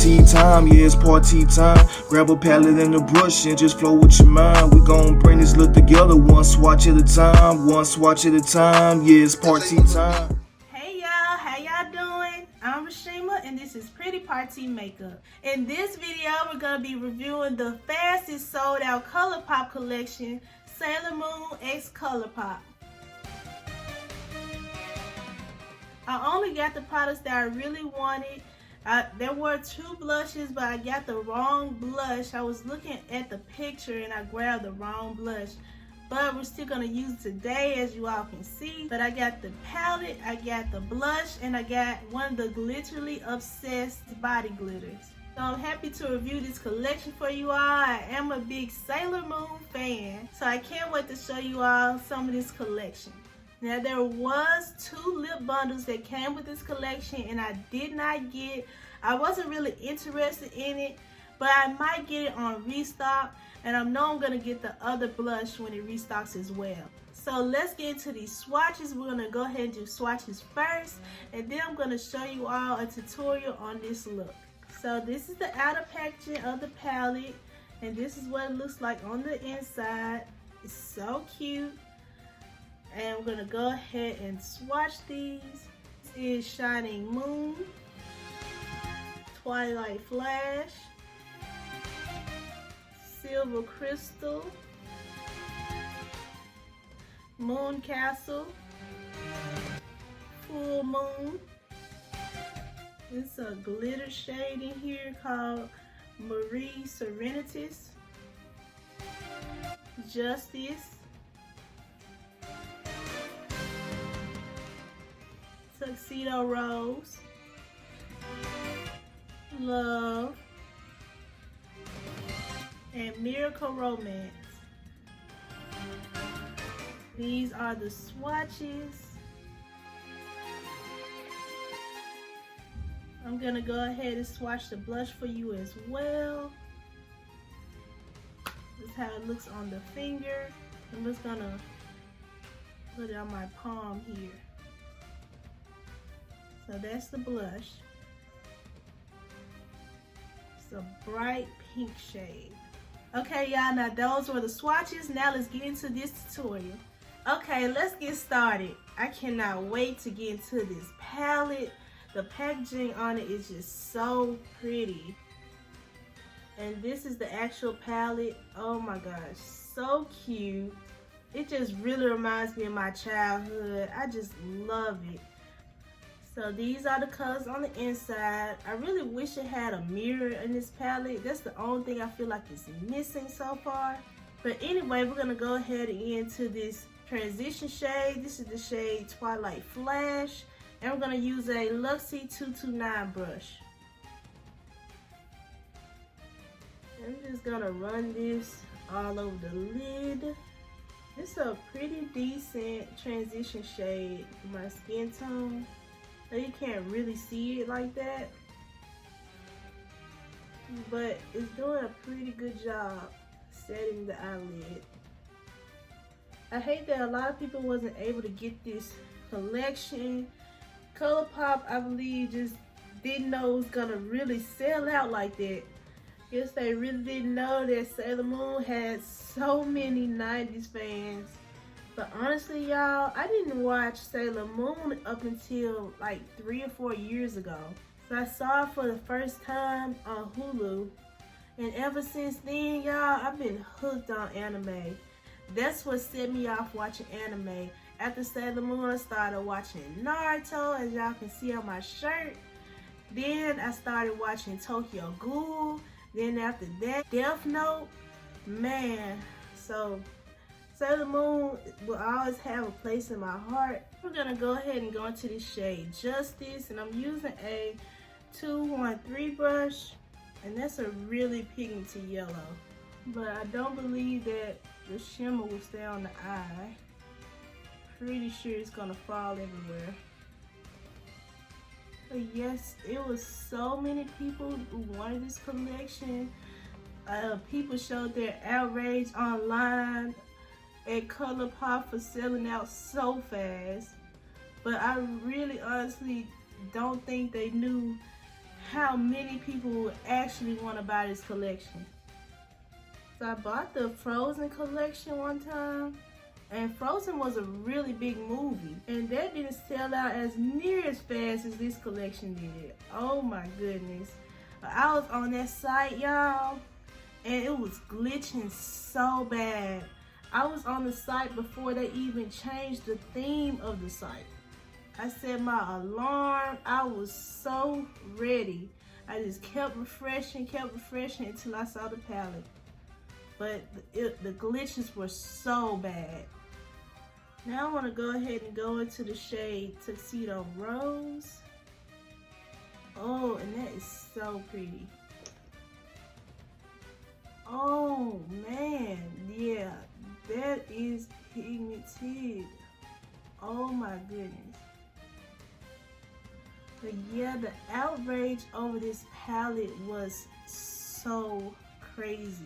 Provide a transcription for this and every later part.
party time, yeah, it's party time. Grab a palette and a brush and just flow with your mind. We gon' bring this look together one swatch at a time, one swatch at a time, yeah, it's party time. Hey y'all, how y'all doing? I'm Rashima and this is PrettyParteeMakeup. In this video, we're gonna be reviewing the fastest sold out Colourpop collection, Sailor Moon x Colourpop. I only got the products that I really wanted. There were 2 blushes, but I got the wrong blush. I was looking at the picture and I grabbed the wrong blush. But we're still gonna use it today, as you all can see. But I got the palette, I got the blush, and I got one of the Glitterly Obsessed body glitters. So I'm happy to review this collection for you all. I am a big Sailor Moon fan, so I can't wait to show you all some of this collection. Now there was 2 lip bundles that came with this collection and I did not get. I wasn't really interested in it, but I might get it on Restock, and I know I'm gonna get the other blush when it restocks as well. So let's get into these swatches. We're gonna go ahead and do swatches first, and then I'm gonna show you all a tutorial on this look. So this is the outer packaging of the palette, and this is what it looks like on the inside. It's so cute. And we're gonna go ahead and swatch these. This is Shining Moon, Twilight Flash, Silver Crystal, Moon Castle, Full Moon. It's a glitter shade in here called Marie Serenitas, Justice, Tuxedo Rose, Love, and Miracle Romance. These are the swatches. I'm gonna go ahead and swatch the blush for you as well. This is how it looks on the finger. I'm just gonna put it on my palm here. So that's the blush. It's a bright pink shade. Okay, y'all, now those were the swatches. Now let's get into this tutorial. Okay, let's get started. I cannot wait to get into this palette. The packaging on it is just so pretty. And this is the actual palette. Oh my gosh, so cute. It just really reminds me of my childhood. I just love it. So these are the colors on the inside. I really wish it had a mirror in this palette. That's the only thing I feel like is missing so far. But anyway, we're gonna go ahead and get into this transition shade. This is the shade Twilight Flash. And we're gonna use a Luxie 229 brush. I'm just gonna run this all over the lid. It's a pretty decent transition shade for my skin tone. So you can't really see it like that, but it's doing a pretty good job setting the eyelid. I hate that a lot of people wasn't able to get this collection. Colourpop, I believe, just didn't know it was gonna really sell out like that. Guess they really didn't know that Sailor Moon had so many 90s fans. But honestly, y'all, I didn't watch Sailor Moon up until like 3 or 4 years ago. So I saw it for the first time on Hulu. And ever since then, y'all, I've been hooked on anime. That's what set me off watching anime. After Sailor Moon, I started watching Naruto, as y'all can see on my shirt. Then I started watching Tokyo Ghoul. Then after that, Death Note. Man, so Sailor Moon will always have a place in my heart. We're gonna go ahead and go into this shade Justice, and I'm using a 213 brush, and that's a really pigmented yellow. But I don't believe that the shimmer will stay on the eye. Pretty sure it's gonna fall everywhere. But yes, it was so many people who wanted this collection. People showed their outrage online at Colourpop for selling out so fast. But I really honestly don't think they knew how many people would actually want to buy this collection. So I bought the Frozen collection one time, and Frozen was a really big movie, and that didn't sell out as near as fast as this collection did. Oh my goodness. I was on that site, y'all, and it was glitching so bad. I was on the site before they even changed the theme of the site. I set my alarm. I was so ready. I just kept refreshing until I saw the palette. But the glitches were so bad. Now I want to go ahead and go into the shade Tuxedo Rose. Oh, and that is so pretty. Oh man, yeah, that is pigmented. Oh my goodness. But yeah, the outrage over this palette was so crazy.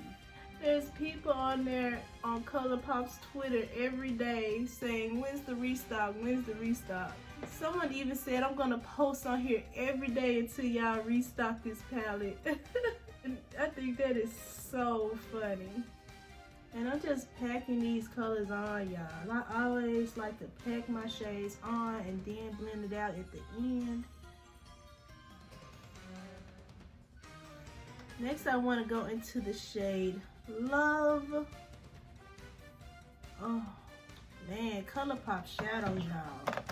There's people on there on Colourpop's Twitter every day saying, when's the restock, when's the restock? Someone even said, I'm gonna post on here every day until y'all restock this palette. And I think that is so funny. And I'm just packing these colors on, y'all. I always like to pack my shades on and then blend it out at the end. Next, I want to go into the shade Love. Oh man, Colourpop shadows, y'all.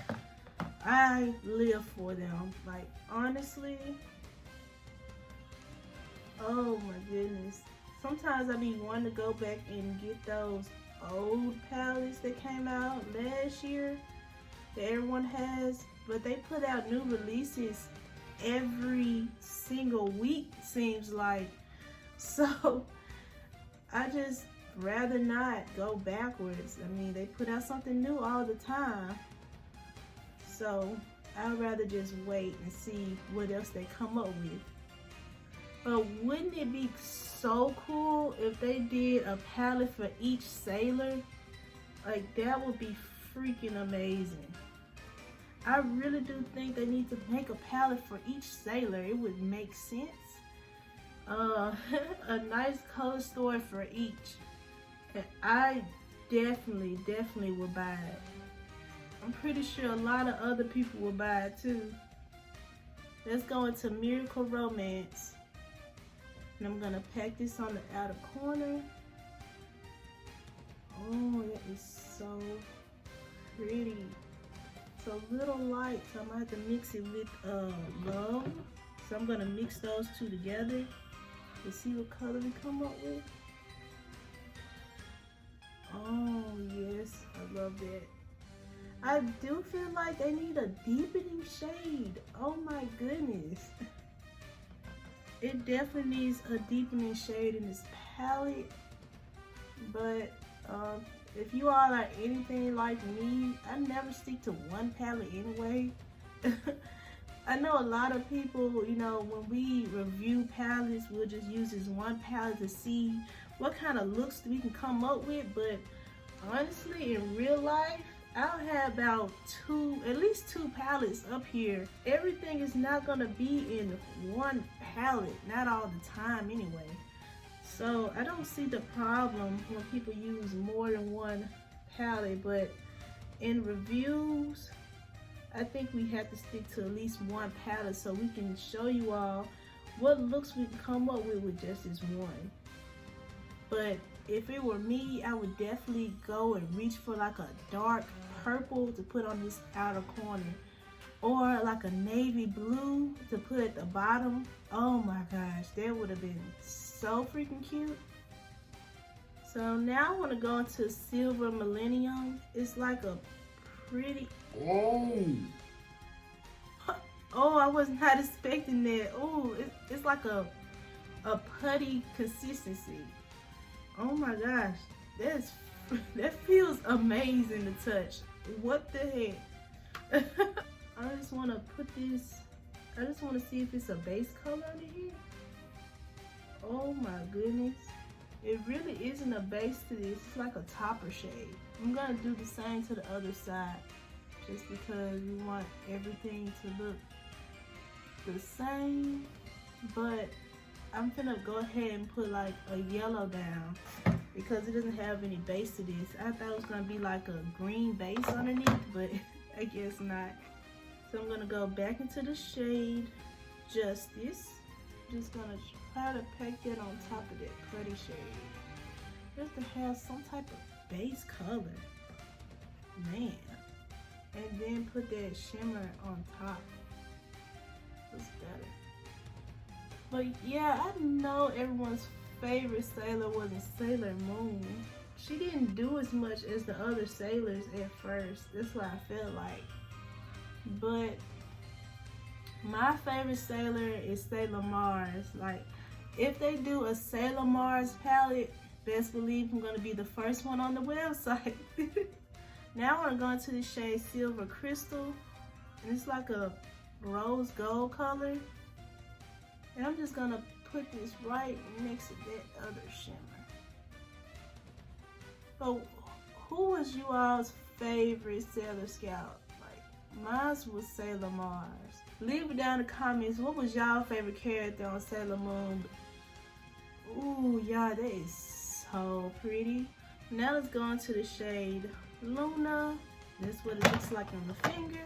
I live for them. Like, honestly. Oh my goodness. Sometimes I be wanting to go back and get those old palettes that came out last year that everyone has, but they put out new releases every single week, seems like. So I just rather not go backwards. I mean, they put out something new all the time, so I'd rather just wait and see what else they come up with. But wouldn't it be so cool if they did a palette for each sailor? Like, that would be freaking amazing. I really do think they need to make a palette for each sailor. It would make sense. A nice color story for each. And I definitely would buy it. I'm pretty sure a lot of other people will buy it too. Let's go into Miracle Romance. And I'm gonna pack this on the outer corner. Oh, that is so pretty. It's a little light, so I'm gonna have to mix it with Love. So I'm gonna mix those two together to see what color we come up with. Oh yes, I love that. I do feel like they need a deepening shade. Oh my goodness. It definitely needs a deepening shade in this palette. But if you all are anything like me, I never stick to one palette anyway. I know a lot of people, you know, when we review palettes, we'll just use this one palette to see what kind of looks we can come up with. But honestly, in real life, I'll have about at least two palettes up here. Everything is not gonna be in one palette, not all the time anyway. So I don't see the problem when people use more than one palette, but in reviews, I think we have to stick to at least one palette so we can show you all what looks we can come up with just this one. But if it were me, I would definitely go and reach for like a dark purple to put on this outer corner, or like a navy blue to put at the bottom. Oh my gosh, that would have been so freaking cute. So now I want to go into Silver Millennium. It's like a pretty... Oh, I was not expecting that. Oh, it's like a putty consistency. Oh my gosh, that feels amazing to touch. What the heck? I just want to put this, I just want to see if it's a base color under here. Oh my goodness. It really isn't a base to this. It's like a topper shade. I'm going to do the same to the other side, just because we want everything to look the same. but I'm gonna go ahead and put like a yellow down because it doesn't have any base to this. I thought it was gonna be like a green base underneath, but I guess not. So I'm gonna go back into the shade Justice. Just gonna try to pack that on top of that Pretty shade. Just to have some type of base color, man. And then put that shimmer on top. It's better. But yeah, I know everyone's favorite sailor wasn't Sailor Moon. She didn't do as much as the other sailors at first. That's what I felt like. But my favorite sailor is Sailor Mars. Like, if they do a Sailor Mars palette, best believe I'm gonna be the first one on the website. Now I wanna go into the shade Silver Crystal. And it's like a rose gold color. And I'm just gonna put this right next to that other shimmer. So, who was you all's favorite Sailor Scout? Like, mine was Sailor Mars. Leave it down in the comments. What was y'all favorite character on Sailor Moon? Ooh, y'all, that is so pretty. Now let's go into the shade Luna. This is what it looks like on the finger.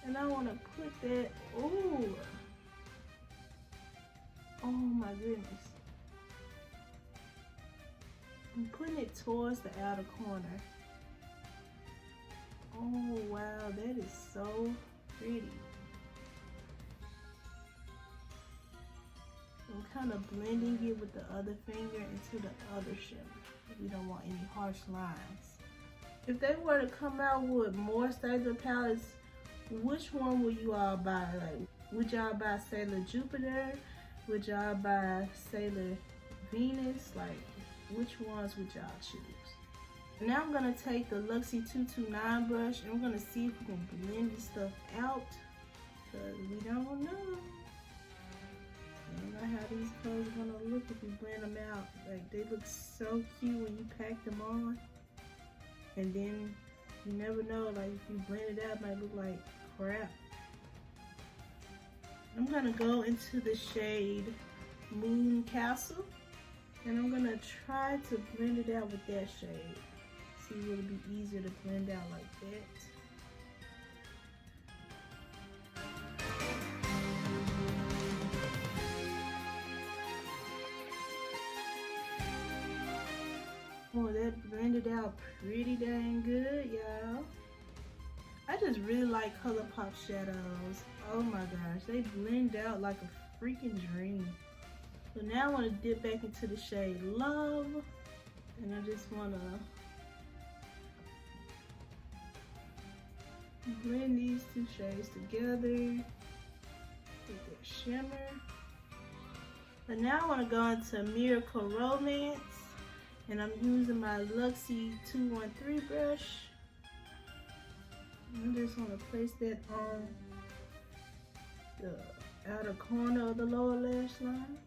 And I want to put that, ooh. Oh my goodness. I'm putting it towards the outer corner. Oh wow, that is so pretty. I'm kind of blending it with the other finger into the other shimmer. We don't want any harsh lines. If they were to come out with more Sailor palettes, which one would you all buy? Like, would y'all buy Sailor Jupiter? Would y'all buy Sailor Venus? Like, which ones would y'all choose? Now I'm gonna take the Luxie 229 brush and we're gonna see if we can blend this stuff out, because we don't know. I don't know how these colors are gonna look if we blend them out. Like, they look so cute when you pack them on, and then you never know, like if you blend it out, it might look like crap. I'm gonna go into the shade Moon Castle, and I'm gonna try to blend it out with that shade. See, it'll be easier to blend out like that. Oh, that blended out pretty dang good, y'all. I just really like Colourpop shadows. Oh my gosh, they blend out like a freaking dream. So now I want to dip back into the shade Love, and I just want to blend these two shades together with that shimmer. But now I want to go into Miracle Romance, and I'm using my Luxie 213 brush. I just want to place that on the outer corner of the lower lash line.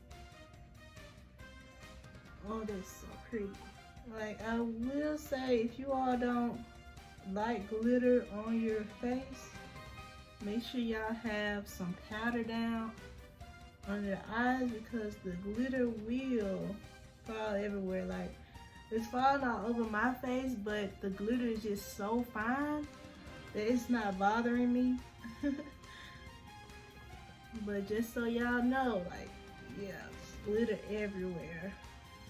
Oh, that's so pretty. Like, I will say, if you all don't like glitter on your face, make sure y'all have some powder down under the eyes, because the glitter will fall everywhere. Like, it's falling all over my face, but the glitter is just so fine that it's not bothering me. But just so y'all know, like, yeah, glitter everywhere.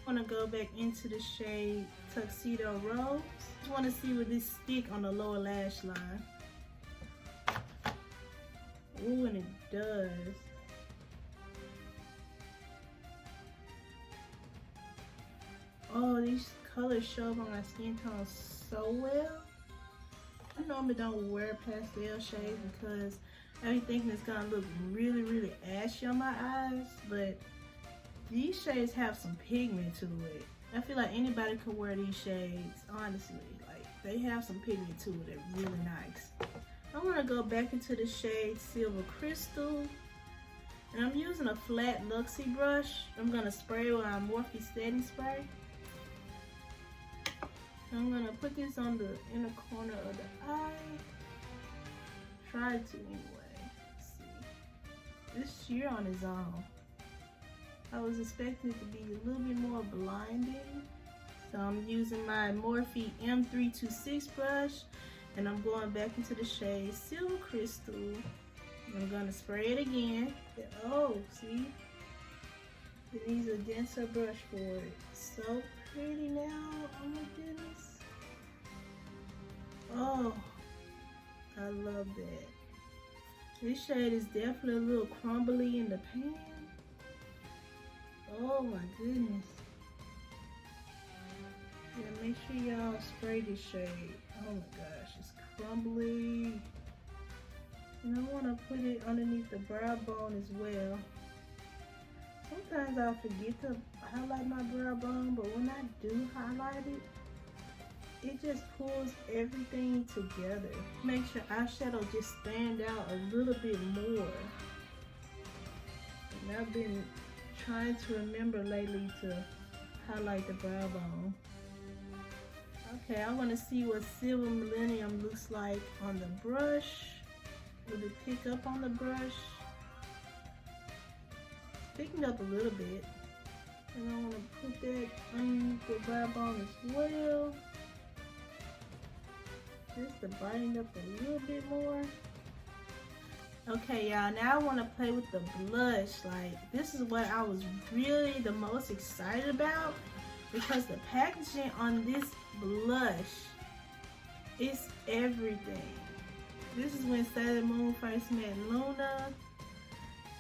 I want to go back into the shade Tuxedo Rose. Just want to see where this stick on the lower lash line. Ooh, and it does. Oh, these colors show up on my skin tone so well. I normally don't wear pastel shades because I be thinking it's gonna look really, really ashy on my eyes, but these shades have some pigment to it. I feel like anybody could wear these shades, honestly. Like, they have some pigment to it. They're really nice. I'm gonna go back into the shade Silver Crystal, and I'm using a flat Luxie brush. I'm gonna spray with my Morphe setting spray. I'm gonna put this on the inner corner of the eye. Try to anyway. Let's see. this sheer on its own. I was expecting it to be a little bit more blinding. So I'm using my Morphe M326 brush, and I'm going back into the shade Silver Crystal. I'm gonna spray it again. Oh, see? It needs a denser brush for it. So pretty now, oh my goodness. Oh, I love that. This shade is definitely a little crumbly in the pan. Oh my goodness. Yeah, make sure y'all spray this shade. Oh my gosh, it's crumbly. And I want to put it underneath the brow bone as well. Sometimes I forget to highlight my brow bone, but when I do highlight it, it just pulls everything together. Makes your eyeshadow just stand out a little bit more. And I've been trying to remember lately to highlight the brow bone. Okay, I want to see what Silver Millennium looks like on the brush. Will it pick up on the brush? It's picking up a little bit. And I want to put that underneath the brow bone as well. Just to brighten up a little bit more. Okay, y'all, now I want to play with the blush. Like, this is what I was really the most excited about, because the packaging on this blush is everything. This is when Sailor Moon first met Luna,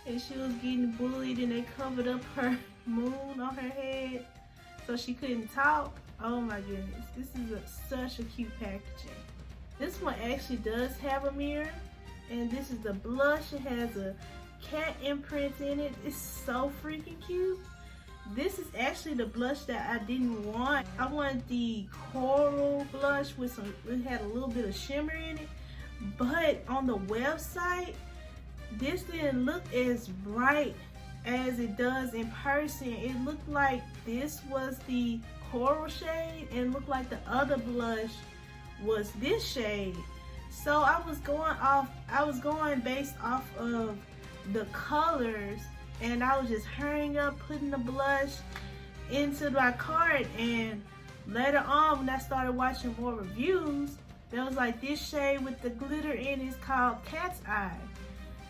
and she was getting bullied and they covered up her moon on her head so she couldn't talk. Oh my goodness, this is such a cute packaging. This one actually does have a mirror, and this is the blush. It has a cat imprint in it. It's so freaking cute. This is actually the blush that I didn't want. I wanted the coral blush with some, it had a little bit of shimmer in it. But on the website, this didn't look as bright as it does in person. It looked like this was the coral shade, and it looked like the other blush was this shade. So I was going based off of the colors, and I was just hurrying up putting the blush into my cart. And later on, when I started watching more reviews, there was like this shade with the glitter in it is called Cat's Eye.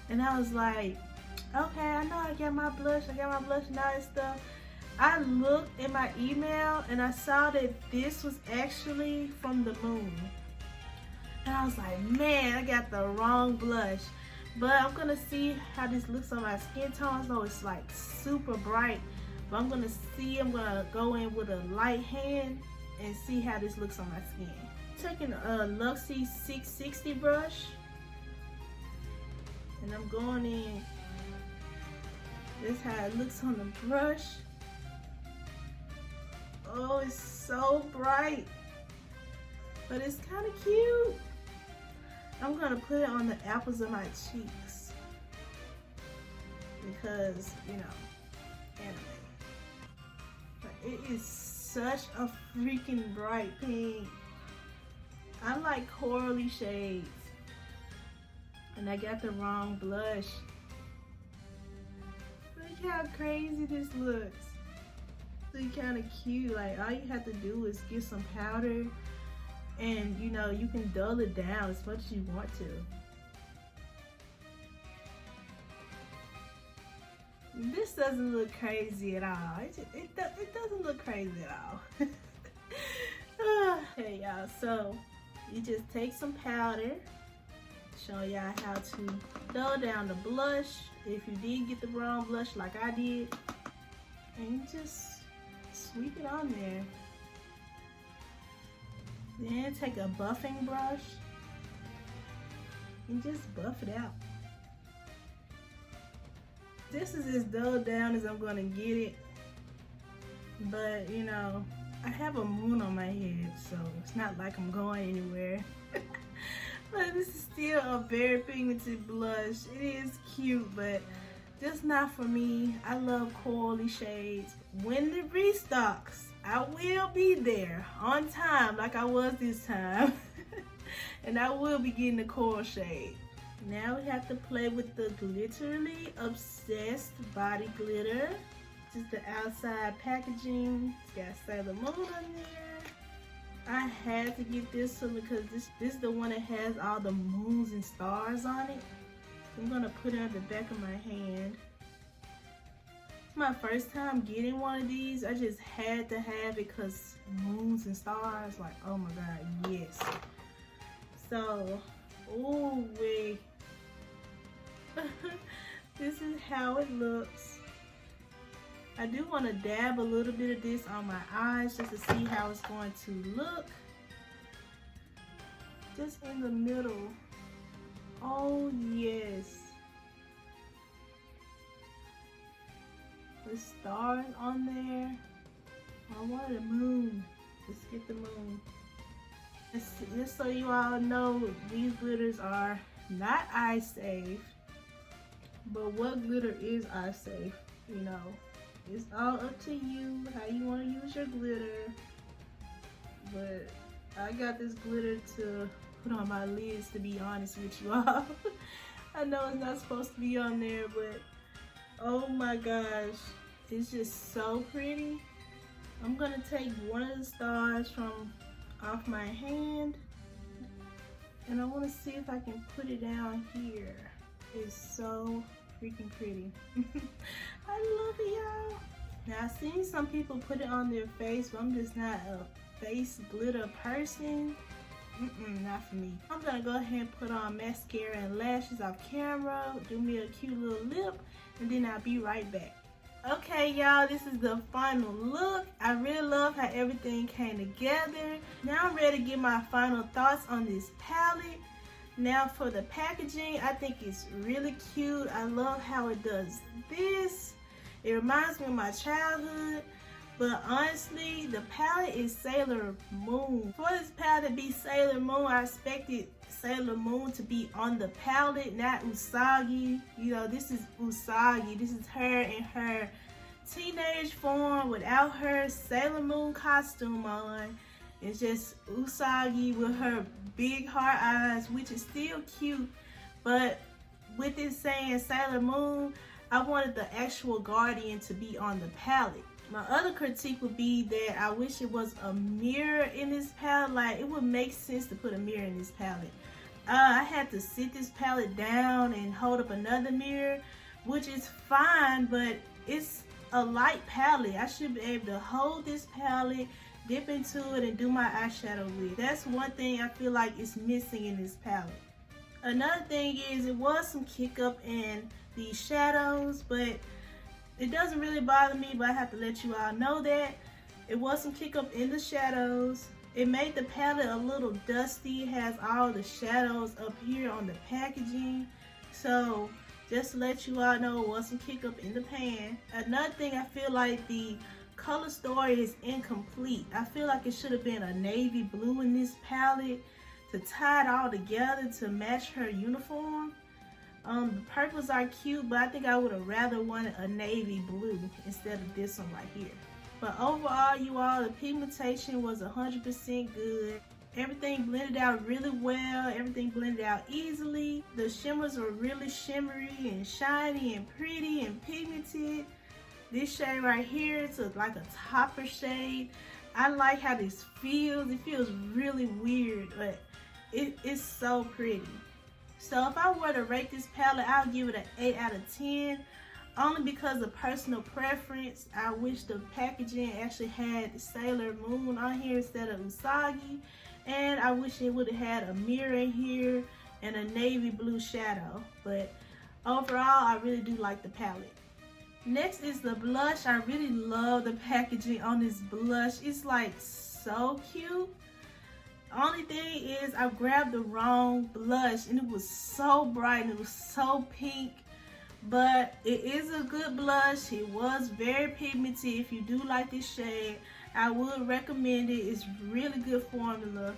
And I was like, okay, I know I got my blush and all that stuff. I looked in my email and I saw that this was actually from the moon. And I was like, man, I got the wrong blush. But I'm gonna see how this looks on my skin tone. So it's like super bright. But I'm gonna go in with a light hand and see how this looks on my skin. Taking a Luxie 660 brush, and I'm going in. This is how it looks on the brush. Oh, it's so bright, but it's kind of cute. I'm gonna put it on the apples of my cheeks because, you know, anime. But it is such a freaking bright pink. I like corally shades, and I got the wrong blush. Look how crazy this looks. It's kind of cute. Like, all you have to do is get some powder, and you know, you can dull it down as much as you want to. This doesn't look crazy at all. It doesn't look crazy at all. Okay, y'all, so you just take some powder, show y'all how to dull down the blush if you did get the wrong blush like I did, and you just sweep it on there. Then take a buffing brush and just buff it out. This is as dulled down as I'm gonna get it, but you know, I have a moon on my head, so it's not like I'm going anywhere. But this is still a very pigmented blush. It is cute, but just not for me. I love corally shades. When it restocks, I will be there on time like I was this time. And I will be getting the coral shade. Now we have to play with the Glitterly Obsessed Body Glitter. This is the outside packaging. It's got Sailor Moon on there. I had to get this one because this is the one that has all the moons and stars on it. I'm gonna put it on the back of my hand. It's my first time getting one of these. I just had to have it because moons and stars, like, oh my god, yes. So, ooh wait. This is how it looks. I do want to dab a little bit of this on my eyes just to see how it's going to look. Just in the middle. Oh yes. The stars on there. I wanted a moon. Let's get the moon. Just so you all know, these glitters are not eye safe. But what glitter is eye safe? You know, it's all up to you how you want to use your glitter. But I got this glitter to put on my lids, to be honest with you all. I know it's not supposed to be on there, but oh my gosh, it's just so pretty. I'm gonna take one of the stars from off my hand, and I want to see if I can put it down here. It's so freaking pretty. I love it, y'all. Now I've seen some people put it on their face, but I'm just not a face glitter person. Not for me. I'm gonna go ahead and put on mascara and lashes off camera, do me a cute little lip, and then I'll be right back. Okay, y'all, this is the final look. I really love how everything came together. Now I'm ready to give my final thoughts on this palette. Now for the packaging, I think it's really cute. I love how it does this. It reminds me of my childhood. But honestly, the palette is Sailor Moon. For this palette to be Sailor Moon, I expected Sailor Moon to be on the palette, not Usagi. You know, this is Usagi. This is her in her teenage form without her Sailor Moon costume on. It's just Usagi with her big heart eyes, which is still cute. But with it saying Sailor Moon, I wanted the actual Guardian to be on the palette. My other critique would be that I wish it was a mirror in this palette. Like, it would make sense to put a mirror in this palette. I had to sit this palette down and hold up another mirror, which is fine, but it's a light palette. I should be able to hold this palette, dip into it, and do my eyeshadow with. That's one thing I feel like is missing in this palette. Another thing is, it was some kick up in these shadows, but it doesn't really bother me, but I have to let you all know that it was some kick up in the shadows. It made the palette a little dusty. It has all the shadows up here on the packaging. So just to let you all know, it was some kick up in the pan. Another thing, I feel like the color story is incomplete. I feel like it should have been a navy blue in this palette to tie it all together to match her uniform. The purples are cute, but I think I would have rather wanted a navy blue instead of this one right here. But overall, you all, the pigmentation was 100% good. Everything blended out really well. Everything blended out easily. The shimmers were really shimmery and shiny and pretty and pigmented. This shade right here is like a topper shade. I like how this feels. It feels really weird, but it's so pretty. So if I were to rate this palette, I'll give it an 8 out of 10. Only because of personal preference. I wish the packaging actually had Sailor Moon on here instead of Usagi. And I wish it would have had a mirror in here and a navy blue shadow. But overall, I really do like the palette. Next is the blush. I really love the packaging on this blush. It's like so cute. Only thing is, I grabbed the wrong blush and it was so bright and it was so pink. But it is a good blush. It was very pigmented. If you do like this shade, I would recommend it. It's really good formula.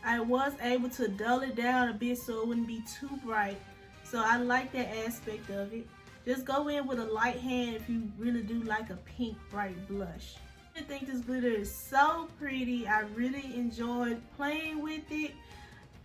I was able to dull it down a bit so it wouldn't be too bright. So I like that aspect of it. Just go in with a light hand if you really do like a pink bright blush. I think this glitter is so pretty. I really enjoyed playing with it.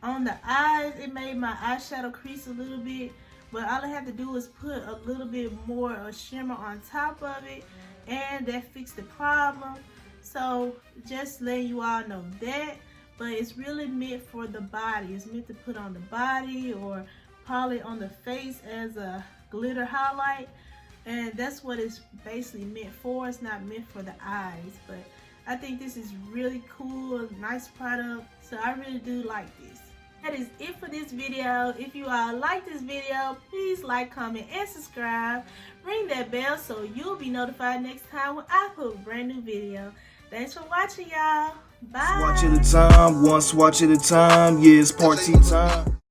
On the eyes, it made my eyeshadow crease a little bit, but all I have to do is put a little bit more shimmer on top of it, and that fixed the problem. So just letting you all know that. But it's really meant for the body. It's meant to put on the body or probably on the face as a glitter highlight, and that's what it's basically meant for. It's not meant for the eyes, but I think this is really cool, nice product, so I really do like this. That is it for this video. If you all like this video, please like, comment, and subscribe. Ring that bell so you'll be notified next time when I put a brand new video. Thanks for watching, y'all. Bye. Swatch at a time, one swatch at a time. Yeah, it's party time.